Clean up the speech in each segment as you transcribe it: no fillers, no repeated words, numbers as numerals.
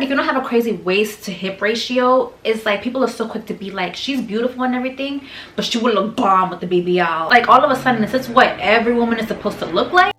If you don't have a crazy waist to hip ratio, it's like people are so quick to be like, she's beautiful and everything, but she would look bomb with the BBL. Like all of a sudden, is this what every woman is supposed to look like?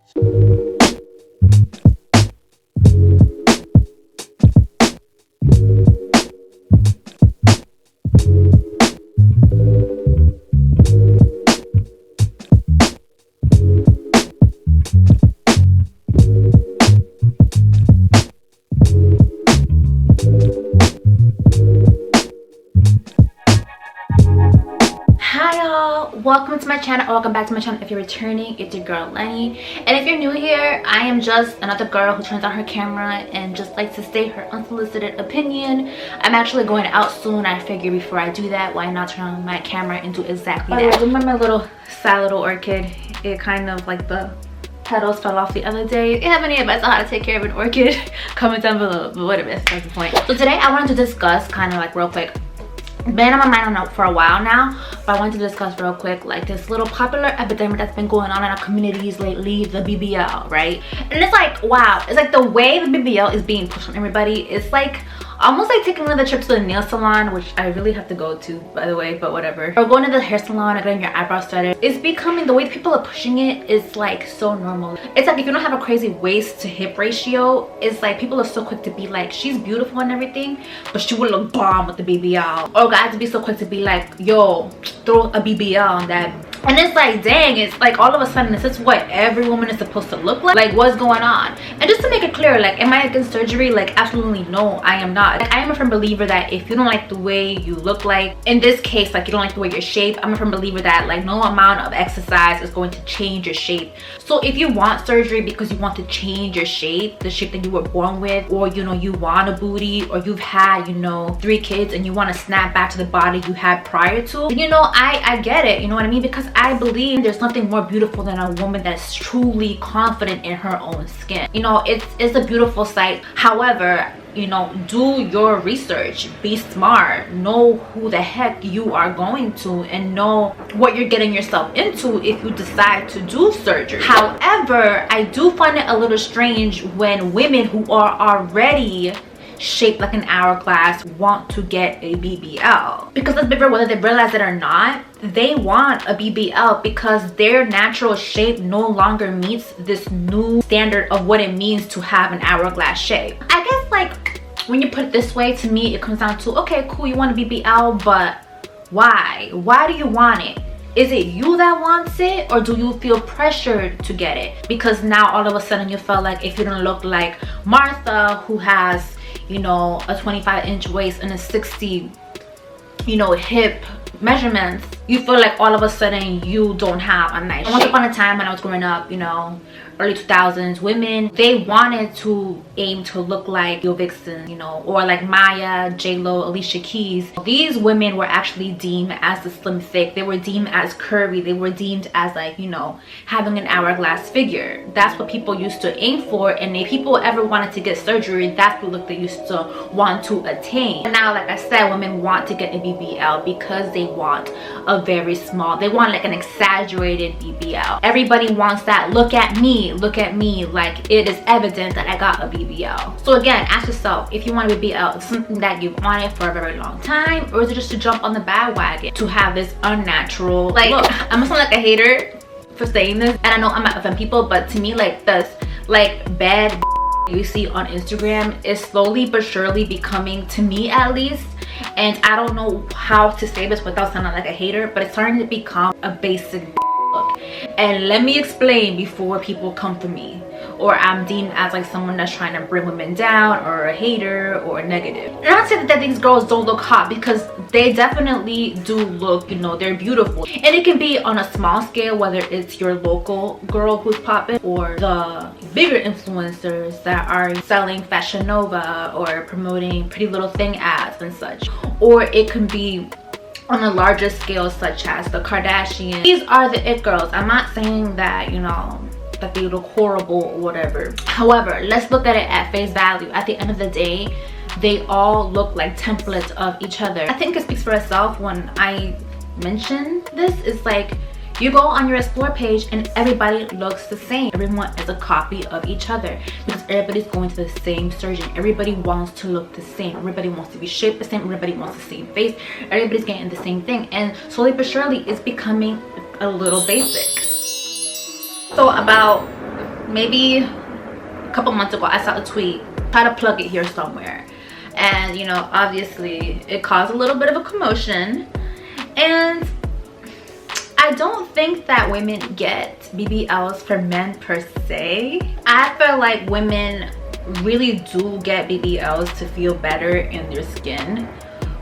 Welcome to my channel, or welcome back to my channel. If you're returning, it's your girl Lenny, and if you're new here, I am just another girl who turns on her camera and just likes to say her unsolicited opinion. I'm actually going out soon. I figure before I do that, why not turn on my camera and do exactly that. Remember my little sad little orchid? It kind of like the petals fell off the other day. If you have any advice on how to take care of an orchid, comment down below. But whatever, that's the point. So today I wanted to discuss kind of like real quick, been on my mind for a while now, but I wanted to discuss real quick like this little popular epidemic that's been going on in our communities lately, the BBL, right? And it's like, wow, it's like the way the BBL is being pushed on everybody, it's like almost like taking another trip to the nail salon, which I really have to go to, by the way, but whatever, or going to the hair salon or getting your eyebrows started. It's becoming, the way people are pushing it is like so normal. It's like if you don't have a crazy waist to hip ratio, it's like people are so quick to be like, she's beautiful and everything, but she would look bomb with the BBL. Or guys to be so quick to be like, yo, throw a BBL on that. And it's like, dang, it's like all of a sudden, is this what every woman is supposed to look like? Like, what's going on? And just to make it clear, like, am I against surgery? Like, absolutely no, I am not. Like, I am a firm believer that if you don't like the way you look like, in this case, like, you don't like the way you're shaped, I'm a firm believer that, like, no amount of exercise is going to change your shape. So if you want surgery because you want to change your shape, the shape that you were born with, or, you know, you want a booty, or you've had, you know, 3 kids and you want to snap back to the body you had prior to, you know, I get it, you know what I mean? Because I believe there's nothing more beautiful than a woman that's truly confident in her own skin. You know, it's a beautiful sight. However, you know, do your research, be smart, know who the heck you are going to, and know what you're getting yourself into if you decide to do surgery. However, I do find it a little strange when women who are already shaped like an hourglass want to get a BBL, because let's be real, whether they realize it or not, they want a BBL because their natural shape no longer meets this new standard of what it means to have an hourglass shape. I guess, like, when you put it this way, to me it comes down to, okay, cool, you want a BBL, but why do you want it? Is it you that wants it, or do you feel pressured to get it because now all of a sudden you felt like if you don't look like Martha, who has, you know, a 25-inch waist and a 60, you know, hip measurements, you feel like all of a sudden you don't have a nice shape. Once upon a time when I was growing up, you know, early 2000s, women, they wanted to aim to look like Yo Vixen, you know, or like Maya, J-Lo, Alicia Keys. These women were actually deemed as the slim thick. They were deemed as curvy. They were deemed as, like, you know, having an hourglass figure. That's what people used to aim for, and if people ever wanted to get surgery, that's the look they used to want to attain. And now, like I said, women want to get a BBL because they want a very small, they want like an exaggerated BBL. Everybody wants that. Look at me, like it is evident that I got a BBL. So again, ask yourself, if you want a BBL, it's something that you've wanted for a very long time, or is it just to jump on the bandwagon to have this unnatural, like, look, I'm gonna sound like a hater for saying this, and I know I'm not offending people, but to me, like, this like bad you see on Instagram is slowly but surely becoming, to me at least, and I don't know how to say this without sounding like a hater, but it's starting to become a basic look. And let me explain before people come for me, or I'm deemed as like someone that's trying to bring women down, or a hater, or negative. And I'm not saying that these girls don't look hot, because they definitely do look, you know, they're beautiful. And it can be on a small scale, whether it's your local girl who's popping, or the bigger influencers that are selling Fashion Nova or promoting Pretty Little Thing ads and such. Or it can be on a larger scale, such as the Kardashians. These are the it girls. I'm not saying that, you know, that they look horrible or whatever. However, let's look at it at face value. At the end of the day, they all look like templates of each other. I think it speaks for itself when I mention this. It's like, You go on your explore page and everybody looks the same. Everyone is a copy of each other because everybody's going to the same surgeon. Everybody wants to look the same. Everybody wants to be shaped the same. Everybody wants the same face. Everybody's getting the same thing, and slowly but surely it's becoming a little basic. So about maybe a couple months ago, I saw a tweet, try to plug it here somewhere, and you know, obviously it caused a little bit of a commotion. And I don't think that women get BBLs for men per se. I feel like women really do get BBLs to feel better in their skin,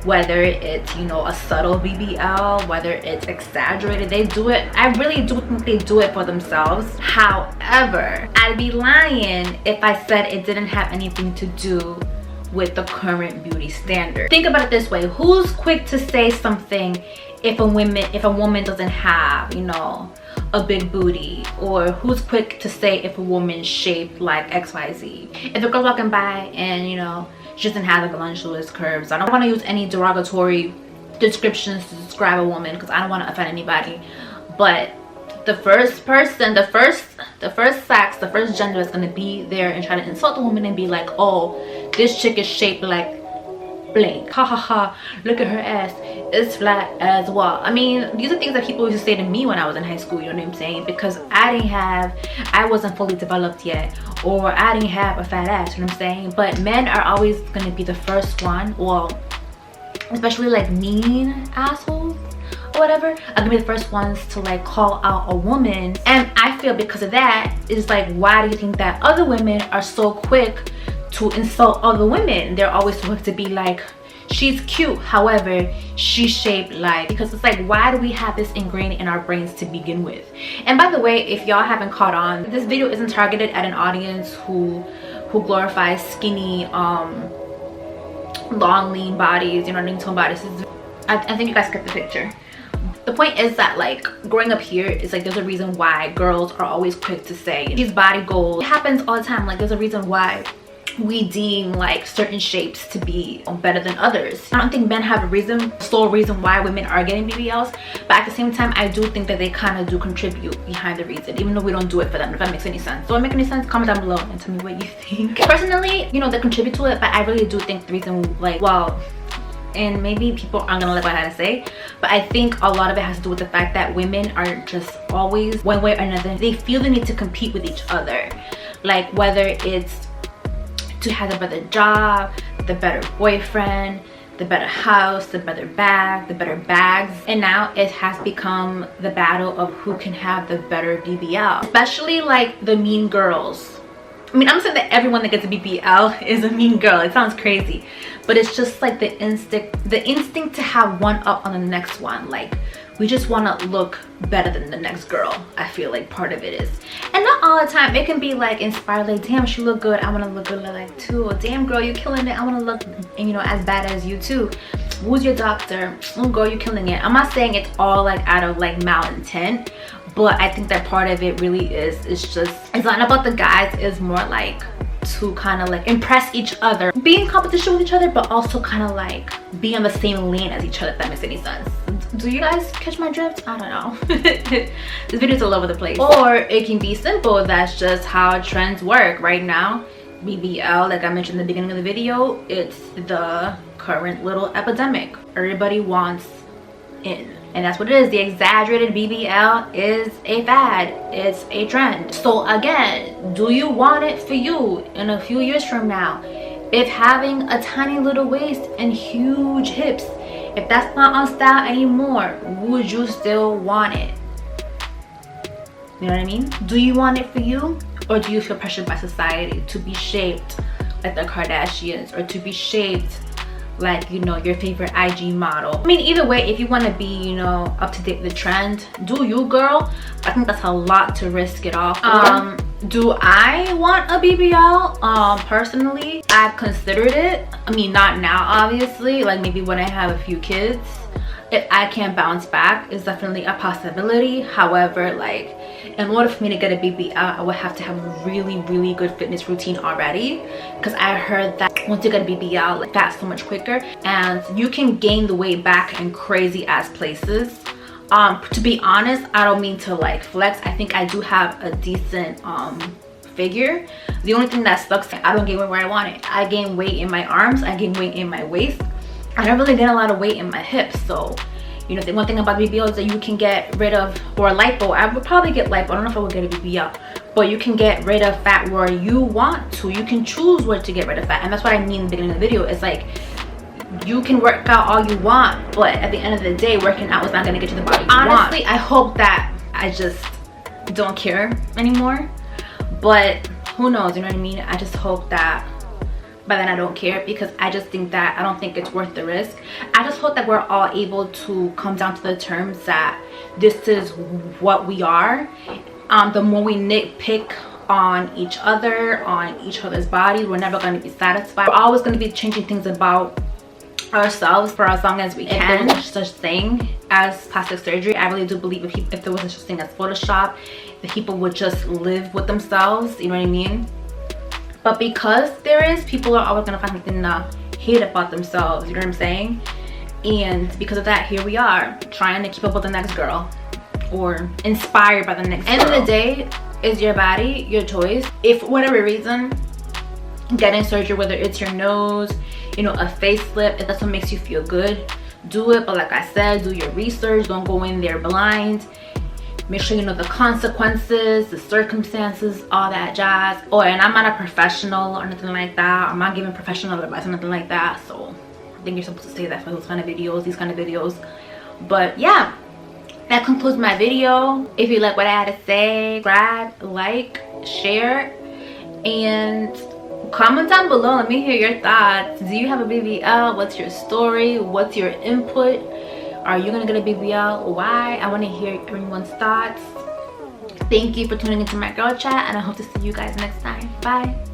whether it's, you know, a subtle BBL, whether it's exaggerated. They do it, I really do think they do it for themselves. However, I'd be lying if I said it didn't have anything to do with the current beauty standard. Think about it this way: who's quick to say something if a woman doesn't have, you know, a big booty? Or who's quick to say if a woman's shaped like XYZ? If a girl's walking by and, you know, she doesn't have the voluptuous curves. I don't want to use any derogatory descriptions to describe a woman because I don't want to offend anybody, but the first person, the first sex, the first gender is going to be there and try to insult the woman and be like, oh, this chick is shaped like blank, ha ha ha, look at her ass, it's flat as well. I mean, these are things that people used to say to me when I was in high school, you know what I'm saying? Because I wasn't fully developed yet, or I didn't have a fat ass, you know what I'm saying? But men are always going to be the first one, well, especially like mean assholes or whatever, are gonna be the first ones to like call out a woman. And I feel because of that, it's like, why do you think that other women are so quick to insult other women? They're always so quick to be like, she's cute, however she's shaped like, because it's like, why do we have this ingrained in our brains to begin with? And by the way, if y'all haven't caught on, this video isn't targeted at an audience who glorifies skinny long lean bodies, you know, lean tone bodies. I think you guys get the picture. The point is that, like, growing up here is like, there's a reason why girls are always quick to say these body goals. It happens all the time. Like, there's a reason why we deem like certain shapes to be better than others. I don't think men have a sole reason why women are getting BBLs, but at the same time, I do think that they kind of do contribute behind the reason, even though we don't do it for them, if that makes any sense. Does it make any sense? Comment down below and tell me what you think. Personally, you know, they contribute to it, but I really do think the reason, like, well, and maybe people aren't gonna like what I had to say, but I think a lot of it has to do with the fact that women are just always, one way or another, they feel the need to compete with each other. Like, whether it's to have the better job, the better boyfriend, the better house, the better bag, the better bags. And now it has become the battle of who can have the better BBL. Especially like the mean girls. I mean, I'm saying that everyone that gets a BBL is a mean girl. It sounds crazy, but it's just like the instinct to have one up on the next one. Like, we just want to look better than the next girl. I feel like part of it is, and not all the time. It can be like inspired, like, damn, she look good, I want to look good like too. Or, damn girl, you killing it, I want to look, you know, as bad as you too. Who's your doctor? Oh girl, you killing it. I'm not saying it's all like out of like malintent, but I think that part of it really is, it's not about the guys, it's more like to kind of like impress each other, be in competition with each other, but also kind of like be on the same lane as each other, if that makes any sense. Do you guys catch my drift? I don't know. This video's all over the place. Or it can be simple. That's just how trends work right now. BBL, like I mentioned in the beginning of the video, it's the current little epidemic. Everybody wants in, and that's what it is. The exaggerated BBL is a fad, it's a trend. So again, do you want it for you in a few years from now? If having a tiny little waist and huge hips, if that's not on style anymore, would you still want it? You know what I mean? Do you want it for you, or do you feel pressured by society to be shaped like the Kardashians, or to be shaped like, you know, your favorite IG model? I mean, either way, if you want to be, you know, up to date with the trend, do you, girl. I think that's a lot to risk it off for. Do I want a BBL? Personally, I've considered it. I mean, not now, obviously, like maybe when I have a few kids. If I can bounce back, is definitely a possibility. However, like, in order for me to get a BBL, I would have to have a really, really good fitness routine already, because I heard that once you get a BBL, like, that's so much quicker and you can gain the weight back in crazy ass places. To be honest, I don't mean to like flex. I think I do have a decent figure. The only thing that sucks, I don't gain weight where I want it. I gain weight in my arms, I gain weight in my waist. I don't really gain a lot of weight in my hips. So you know, the one thing about BBL is that you can get rid of, or lipo, I would probably get lipo. I don't know if I would get a BBL, but you can get rid of fat where you want to. You can choose where to get rid of fat, and that's what I mean in the beginning of the video. It's like, you can work out all you want, but at the end of the day, working out is not going to get you the body you honestly want. I hope that I just don't care anymore, but who knows, you know what I mean? I just hope that by then I don't care, because I just think that I don't think it's worth the risk. I just hope that we're all able to come down to the terms that this is what we are. The more we nitpick on each other, on each other's bodies, we're never going to be satisfied. We're always going to be changing things about ourselves for as long as we can. If there's such thing as plastic surgery, I really do believe if there was such thing as Photoshop, the people would just live with themselves, you know what I mean? But because there is, people are always gonna find something to hate about themselves, you know what I'm saying? And because of that, here we are trying to keep up with the next girl, or inspired by the next girl. End of the day, is your body, your choice. If for whatever reason, getting surgery, whether it's your nose, you know, a facelift, if that's what makes you feel good, do it. But like I said, do your research. Don't go in there blind. Make sure you know the consequences, the circumstances, all that jazz. Oh, and I'm not a professional or nothing like that. I'm not giving professional advice or nothing like that. So I think you're supposed to say that for those kind of videos, these kind of videos. But yeah, that concludes my video. If you like what I had to say, subscribe, like, share, and comment down below. Let me hear your thoughts. Do you have a BBL? What's your story? What's your input? Are you gonna get a BBL? Why? I want to hear everyone's thoughts. Thank you for tuning into my girl chat, and I hope to see you guys next time. Bye.